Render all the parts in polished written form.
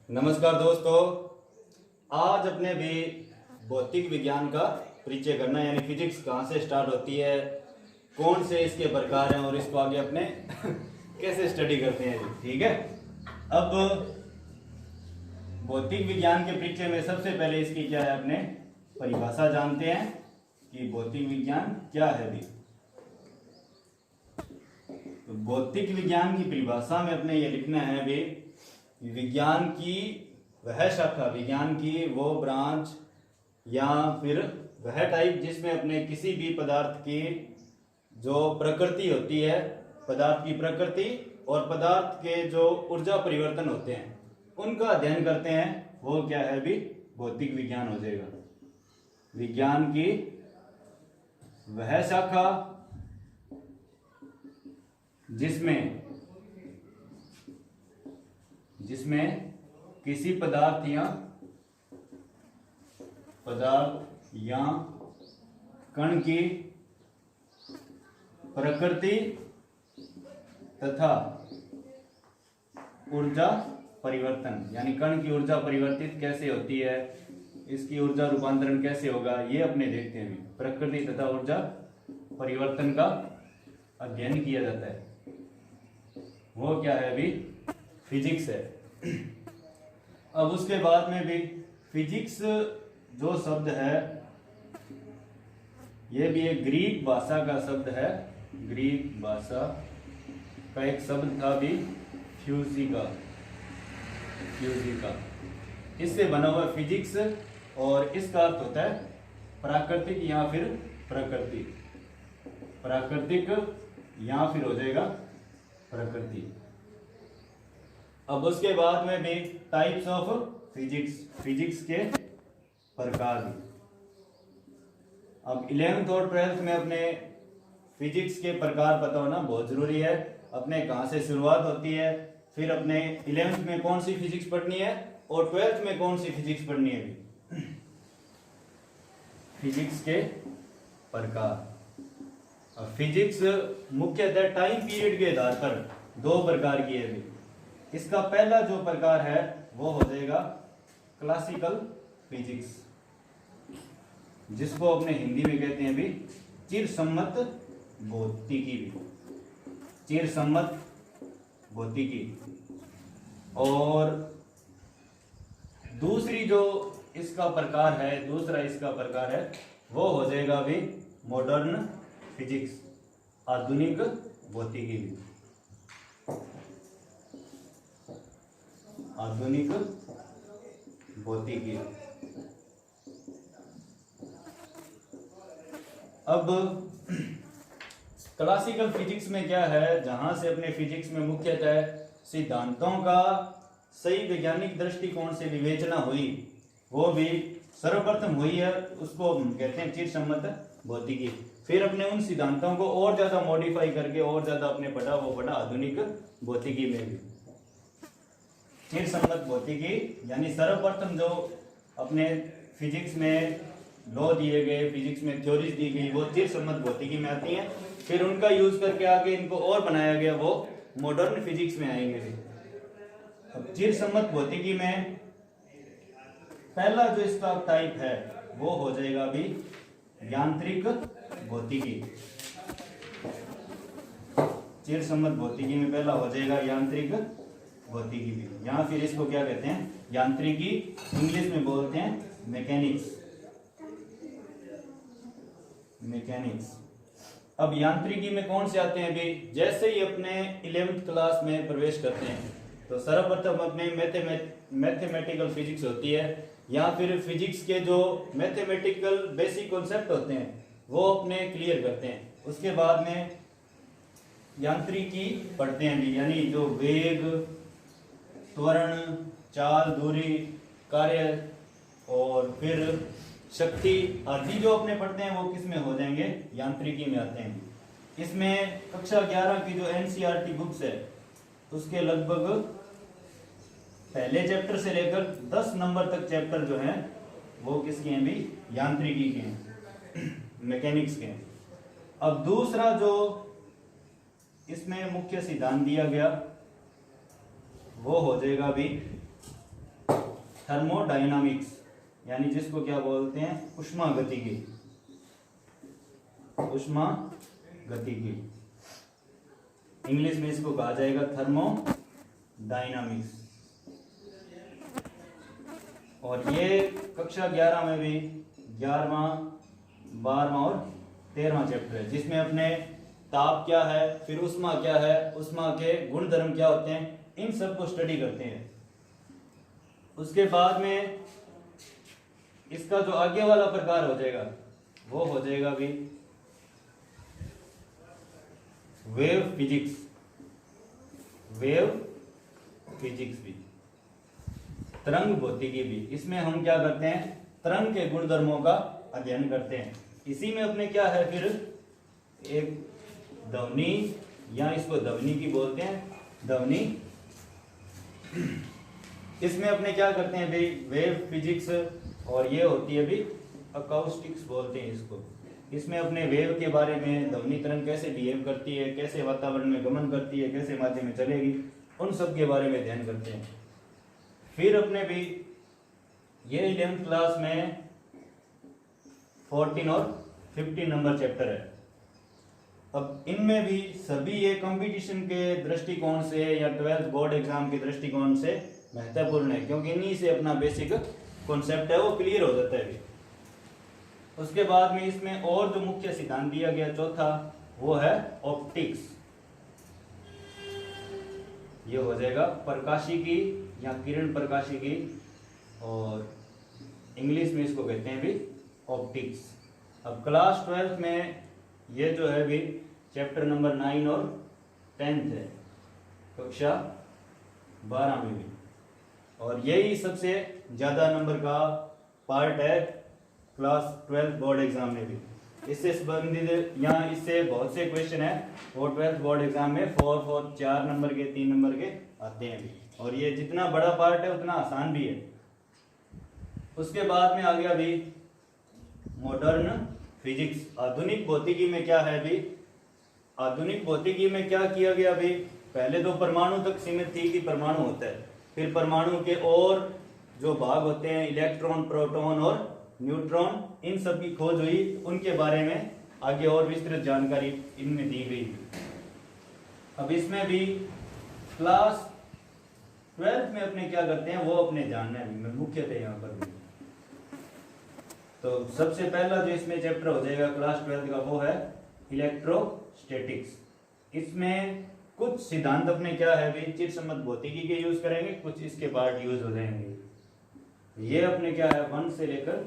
नमस्कार दोस्तों, आज अपने भी भौतिक विज्ञान का परिचय करना, यानी फिजिक्स कहाँ से स्टार्ट होती है, कौन से इसके प्रकार हैं और इसको आगे अपने कैसे स्टडी करते हैं। ठीक है। अब भौतिक विज्ञान के परिचय में सबसे पहले इसकी क्या है, अपने परिभाषा जानते हैं कि भौतिक विज्ञान क्या है भी। तो भौतिक विज्ञान की परिभाषा में अपने ये लिखना है भी, विज्ञान की वह शाखा, विज्ञान की वो ब्रांच या फिर वह टाइप जिसमें अपने किसी भी पदार्थ की जो प्रकृति होती है, पदार्थ की प्रकृति और पदार्थ के जो ऊर्जा परिवर्तन होते हैं उनका अध्ययन करते हैं, वो क्या है भी भौतिक विज्ञान हो जाएगा। विज्ञान की वह शाखा जिसमें किसी पदार्थ या कण की प्रकृति तथा ऊर्जा परिवर्तन, यानी कण की ऊर्जा परिवर्तित कैसे होती है, इसकी ऊर्जा रूपांतरण कैसे होगा, ये अपने देखते हैं। प्रकृति तथा ऊर्जा परिवर्तन का अध्ययन किया जाता है, वो क्या है भी फिजिक्स है। अब उसके बाद में भी फिजिक्स जो शब्द है, यह भी एक ग्रीक भाषा का शब्द है। ग्रीक भाषा का एक शब्द था भी फ्यूजिका, इससे बना हुआ फिजिक्स, और इसका अर्थ होता है प्राकृतिक या फिर प्रकृति, प्राकृतिक या फिर हो जाएगा प्रकृति। अब उसके बाद में भी टाइप्स ऑफ फिजिक्स के प्रकार। अब 11th और 12th में अपने फिजिक्स के प्रकार पता होना बहुत जरूरी है। अपने कहाँ से शुरुआत होती है, फिर अपने 11th में कौन सी फिजिक्स पढ़नी है और 12th में कौन सी फिजिक्स पढ़नी है। फिजिक्स के प्रकार। अब फिजिक्स मुख्यतः टाइम पीरियड के आधार पर दो प्रकार की है। इसका पहला जो प्रकार है वो हो जाएगा क्लासिकल फिजिक्स, जिसको अपने हिंदी में कहते हैं भी चिरसम्मत भौतिकी भी, चिरसम्मत भौतिकी। और दूसरी जो इसका प्रकार है, दूसरा इसका प्रकार है वो हो जाएगा भी मॉडर्न फिजिक्स, आधुनिक भौतिकी भी, आधुनिक भौतिकी। अब क्लासिकल फिजिक्स में क्या है, जहां से अपने फिजिक्स में मुख्यतः सिद्धांतों का सही वैज्ञानिक दृष्टिकोण से विवेचना हुई, वो भी सर्वप्रथम हुई है, उसको कहते हैं चिरसम्मत भौतिकी। फिर अपने उन सिद्धांतों को और ज्यादा मॉडिफाई करके और ज्यादा अपने पढ़ा आधुनिक भौतिकी में भी। चिरसम्मत भौतिकी यानी सर्वप्रथम जो अपने फिजिक्स में लॉ दिए गए, फिजिक्स में थ्योरीज दी गई, वो चिरसम्मत भौतिकी में आती हैं। फिर उनका यूज करके आगे इनको और बनाया गया, वो मॉडर्न फिजिक्स में आएंगे। अब चिरसम्मत भौतिकी में पहला जो इसका टाइप है वो हो जाएगा अभी यांत्रिक भौतिकी। चिरसम्मत भौतिकी में पहला हो जाएगा यांत्रिक भौतिकी भी, या फिर इसको क्या कहते हैं यांत्रिकी, इंग्लिश में बोलते हैं मैकेनिक्स। अब यांत्रिकी में कौन से आते हैं भी, जैसे ही अपने 11th क्लास में प्रवेश करते हैं तो सर्वप्रथम अपने मैथमेटिकल फिजिक्स होती है, या फिर फिजिक्स के जो मैथमेटिकल बेसिक कॉन्सेप्ट होते हैं वो अपने क्लियर करते हैं। उसके बाद में यांत्रिकी पढ़ते हैं भी, यानी जो वेग, त्वरण, चाल, दूरी, कार्य और फिर शक्ति आदि जो अपने पढ़ते हैं वो किस में हो जाएंगे, यांत्रिकी में आते हैं। इसमें कक्षा 11 की जो एनसीईआरटी बुक्स है उसके लगभग पहले चैप्टर से लेकर 10 नंबर तक चैप्टर जो हैं वो किसके हैं भी, यांत्रिकी के हैं, मैकेनिक्स के हैं। अब दूसरा जो इसमें मुख्य सिद्धांत दिया गया वो हो जाएगा अभी थर्मोडायनामिक्स, यानी जिसको क्या बोलते हैं, ऊष्मागतिकी। ऊष्मागतिकी इंग्लिश में इसको कहा जाएगा थर्मोडायनामिक्स। और ये कक्षा 11 में भी 11वां 12वां और 13वां चैप्टर है, जिसमें अपने ताप क्या है, फिर ऊष्मा क्या है, ऊष्मा के गुणधर्म क्या होते हैं, इन सब को स्टडी करते हैं। उसके बाद में इसका जो आगे वाला प्रकार हो जाएगा वो हो जाएगा भी वेव फिजिक्स। वेव फिजिक्स भी, तरंग भौतिकी भी। इसमें हम क्या करते हैं, तरंग के गुणधर्मों का अध्ययन करते हैं। इसी में अपने क्या है फिर एक ध्वनि, या इसको ध्वनिकी बोलते हैं, ध्वनि। इसमें अपने क्या करते हैं भाई वेव फिजिक्स, और ये होती है भी अकाउस्टिक्स बोलते हैं इसको। इसमें अपने वेव के बारे में, ध्वनि तरंग कैसे बिहेव करती है, कैसे वातावरण में गमन करती है, कैसे माध्यम में चलेगी, उन सब के बारे में अध्ययन करते हैं। फिर अपने भी ये 11th क्लास में 14 और 15 नंबर चैप्टर है। अब इनमें भी सभी ये कंपटीशन के दृष्टिकोण से या 12th बोर्ड एग्जाम के दृष्टिकोण से महत्वपूर्ण है, क्योंकि इन्हीं से अपना बेसिक कॉन्सेप्ट है वो क्लियर हो जाता है। उसके बाद में इसमें और जो मुख्य सिद्धांत दिया गया चौथा, वो है ऑप्टिक्स। ये हो जाएगा प्रकाशिकी या किरण प्रकाशिकी, और इंग्लिश में इसको कहते हैं भी ऑप्टिक्स। अब क्लास 12th में ये जो है भी चैप्टर नंबर 9 और 10th है, कक्षा 12 में भी, और यही सबसे ज़्यादा नंबर का पार्ट है क्लास 12th बोर्ड एग्जाम में भी। इससे संबंधित यहाँ इससे बहुत से क्वेश्चन है वो 12th बोर्ड एग्जाम में 4 नंबर के, 3 नंबर के आते हैं भी, और ये जितना बड़ा पार्ट है उतना आसान भी है। उसके बाद में आ गया भी मॉडर्न फिजिक्स। आधुनिक भौतिकी में क्या है भी, आधुनिक भौतिकी में क्या किया गया भी, पहले तो परमाणु तक सीमित थी कि परमाणु होता है, फिर परमाणु के और जो भाग होते हैं इलेक्ट्रॉन, प्रोटॉन और न्यूट्रॉन, इन सब की खोज हुई, उनके बारे में आगे और विस्तृत जानकारी इनमें दी गई। अब इसमें भी क्लास 12th में अपने क्या करते हैं वो अपने जानना है मुख्यतः यहाँ पर भी। तो सबसे पहला जो इसमें चैप्टर हो जाएगा क्लास 12th का वो है इलेक्ट्रोस्टैटिक्स। इसमें कुछ सिद्धांत अपने क्या है भी चिरसम्मत भौतिकी के यूज करेंगे, कुछ इसके पार्ट यूज हो जाएंगे। ये अपने क्या है 1 से लेकर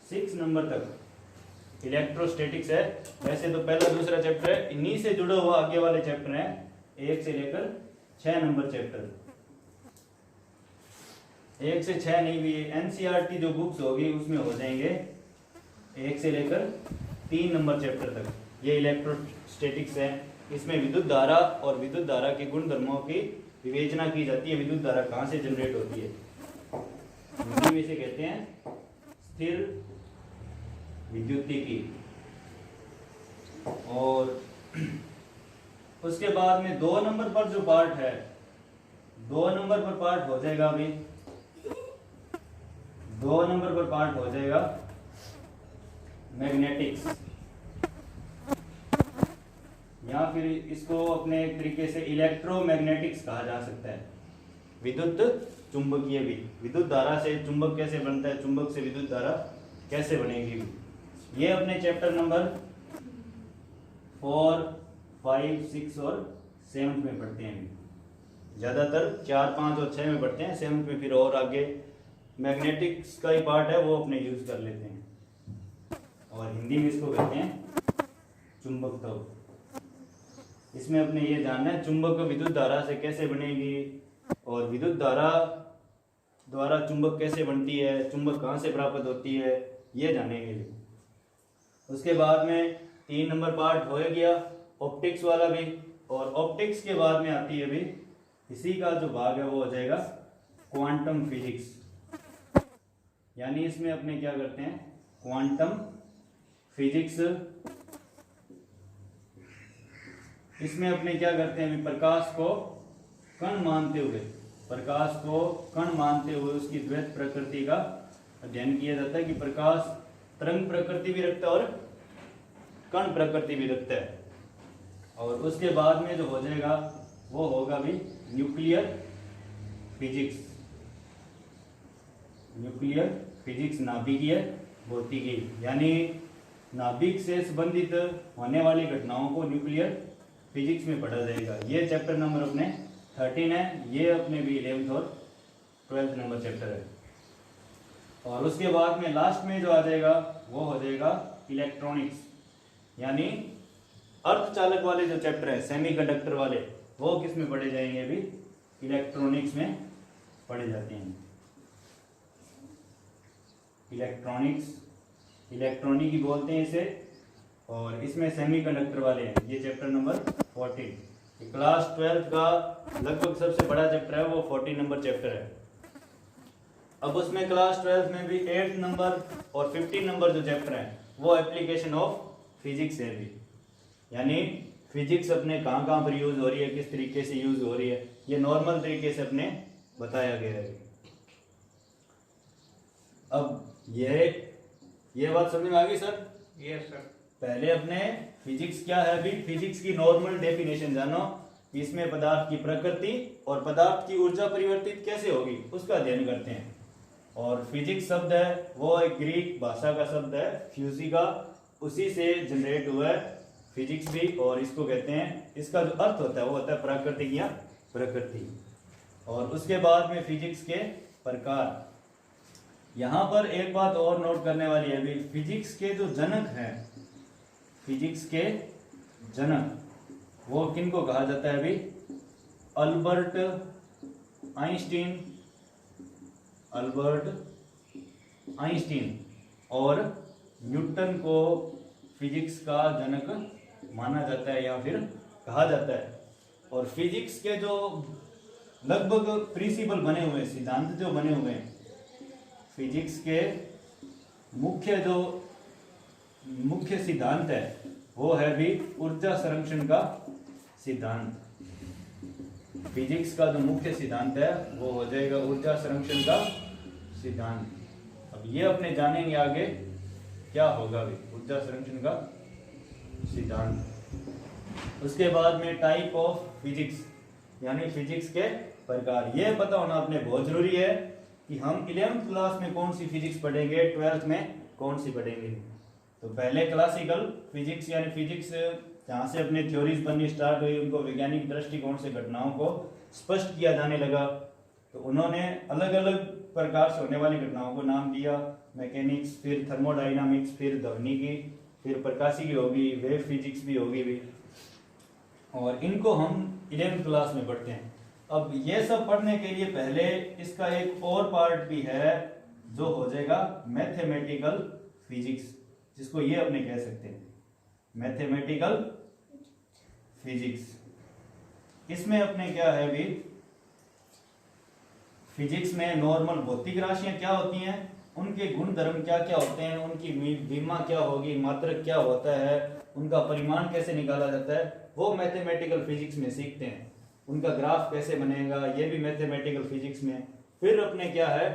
6 नंबर तक इलेक्ट्रोस्टैटिक्स है। वैसे तो पहला दूसरा चैप्टर है, इन्हीं से जुड़ा हुआ आगे वाले चैप्टर है 1 से लेकर 6 नंबर चैप्टर। 1 से 6 नहीं भी, एनसीईआरटी जो बुक्स होगी उसमें हो जाएंगे 1 से लेकर 3 नंबर चैप्टर तक। ये इलेक्ट्रोस्टैटिक्स है। इसमें विद्युत धारा और विद्युत धारा के गुण धर्मों की विवेचना की जाती है। विद्युत धारा कहाँ से जनरेट होती है, हिंदी में इसे कहते हैं स्थिर विद्युतिकी। और उसके बाद में 2 नंबर पर जो पार्ट है, 2 नंबर पर पार्ट हो जाएगा अभी 2 नंबर पर पार्ट हो जाएगा मैग्नेटिक्स, या फिर इसको अपने एक तरीके से इलेक्ट्रोमैग्नेटिक्स कहा जा सकता है। विद्युत चुंबकीय भी, विद्युत धारा से चुंबक कैसे बनता है, चुंबक से विद्युत धारा कैसे बनेगी, ये अपने चैप्टर नंबर 4, 5, 6 और 7 में पढ़ते हैं। ज़्यादातर 4, 5 और 6 में पढ़ते हैं, 7 में फिर और आगे मैग्नेटिक्स का ही पार्ट है वो अपने यूज कर लेते हैं, और हिंदी में इसको कहते हैं चुंबकत्व। इसमें अपने ये जानना है चुंबक विद्युत धारा से कैसे बनेगी, और विद्युत धारा द्वारा चुंबक कैसे बनती है, चुंबक कहाँ से प्राप्त होती है, ये जानेंगे। उसके बाद में 3 नंबर पार्ट हो गया ऑप्टिक्स वाला भी, और ऑप्टिक्स के बाद में आती है भी इसी का जो भाग है वो हो जाएगा क्वांटम फिजिक्स। यानी इसमें अपने क्या करते हैं क्वांटम फिजिक्स, इसमें अपने क्या करते हैं प्रकाश को कण मानते हुए प्रकाश को कण मानते हुए उसकी द्वैत प्रकृति का अध्ययन किया जाता है कि प्रकाश तरंग प्रकृति भी रखता है और कण प्रकृति भी रखता है। और उसके बाद में जो हो जाएगा वो होगा भी न्यूक्लियर फिजिक्स। न्यूक्लियर फिजिक्स नाभिकीय भौतिकी, यानी नाभिक से संबंधित होने वाली घटनाओं को न्यूक्लियर फिजिक्स में पढ़ा जाएगा। ये चैप्टर नंबर अपने 13 है, ये अपने भी 11th और 12th नंबर चैप्टर है। और उसके बाद में लास्ट में जो आ जाएगा वो हो जाएगा इलेक्ट्रॉनिक्स, यानी अर्धचालक वाले जो चैप्टर है सेमीकंडक्टर वाले, वो किस में पढ़े जाएंगे? अभी इलेक्ट्रॉनिक्स में पढ़े जाते हैं। इलेक्ट्रॉनिक्स, इलेक्ट्रॉनिक ही बोलते हैं इसे, और इसमें सेमीकंडक्टर वाले हैं। ये चैप्टर नंबर 14, क्लास 12 का लगभग सबसे बड़ा चैप्टर है, वो 14 नंबर चैप्टर है। अब उसमें क्लास 12 में भी 8 नंबर और 15 नंबर जो चैप्टर है वो एप्लीकेशन ऑफ फिजिक्स है भी, यानी फिजिक्स अपने कहाँ कहाँ पर यूज हो रही है, किस तरीके से यूज हो रही है, ये नॉर्मल तरीके से अपने बताया गया है। अब ये बात समझ में आ गई सर? Yes sir. पहले अपने फिजिक्स क्या है, अभी फिजिक्स की नॉर्मल डेफिनेशन जानो, इसमें पदार्थ की प्रकृति और पदार्थ की ऊर्जा परिवर्तित कैसे होगी उसका अध्ययन करते हैं। और फिजिक्स शब्द है वो एक ग्रीक भाषा का शब्द है फ्यूजिका, उसी से जनरेट हुआ है फिजिक्स भी, और इसको कहते हैं, इसका जो अर्थ होता है वो होता है प्राकृतिक या प्रकृति। और उसके बाद में फिजिक्स के प्रकार, यहाँ पर एक बात और नोट करने वाली है अभी, फिजिक्स के जो जनक हैं, फिजिक्स के जनक वो किनको कहा जाता है अभी? अल्बर्ट आइंस्टीन, अल्बर्ट आइंस्टीन और न्यूटन को फिजिक्स का जनक माना जाता है या फिर कहा जाता है। और फिजिक्स के जो लगभग प्रिंसिपल बने हुए, सिद्धांत जो बने हुए हैं, फिजिक्स के मुख्य सिद्धांत है वो है भी ऊर्जा संरक्षण का सिद्धांत। फिजिक्स का जो मुख्य सिद्धांत है वो हो जाएगा ऊर्जा संरक्षण का सिद्धांत। अब ये अपने जानेंगे आगे क्या होगा भी ऊर्जा संरक्षण का सिद्धांत। उसके बाद में टाइप ऑफ फिजिक्स, यानी फिजिक्स के प्रकार। ये पता होना अपने बहुत जरूरी है कि हम 11th क्लास में कौन सी फिजिक्स पढ़ेंगे, 12th में कौन सी पढ़ेंगे। तो पहले क्लासिकल फिजिक्स यानी फिजिक्स जहाँ से अपने थ्योरीज बननी स्टार्ट हुई, उनको वैज्ञानिक दृष्टिकोण से घटनाओं को स्पष्ट किया जाने लगा, तो उन्होंने अलग अलग प्रकार से होने वाली घटनाओं को नाम दिया, मैकेनिक्स, फिर थर्मोडाइनामिक्स, फिर ध्वनिकी, फिर प्रकाशिकी होगी, वेव फिजिक्स भी होगी भी, और इनको हम 11th क्लास में पढ़ते हैं। अब ये सब पढ़ने के लिए पहले इसका एक और पार्ट भी है जो हो जाएगा मैथमेटिकल फिजिक्स, जिसको ये अपने कह सकते हैं मैथमेटिकल फिजिक्स। इसमें अपने क्या है भी, फिजिक्स में नॉर्मल भौतिक राशियां क्या होती हैं, उनके गुण धर्म क्या क्या होते हैं, उनकी विमा क्या होगी, मात्रक क्या होता है, उनका परिमाण कैसे निकाला जाता है, वो मैथमेटिकल फिजिक्स में सीखते हैं। उनका ग्राफ कैसे बनेगा, ये भी मैथमेटिकल फिजिक्स में। फिर अपने क्या है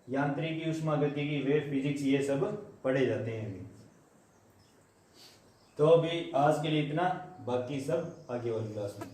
यांत्रिकी, उष्मागतिकी, वेव फिजिक्स, ये सब पढ़े जाते हैं अभी। तो अभी आज के लिए इतना, बाकी सब आगे वाली क्लास में।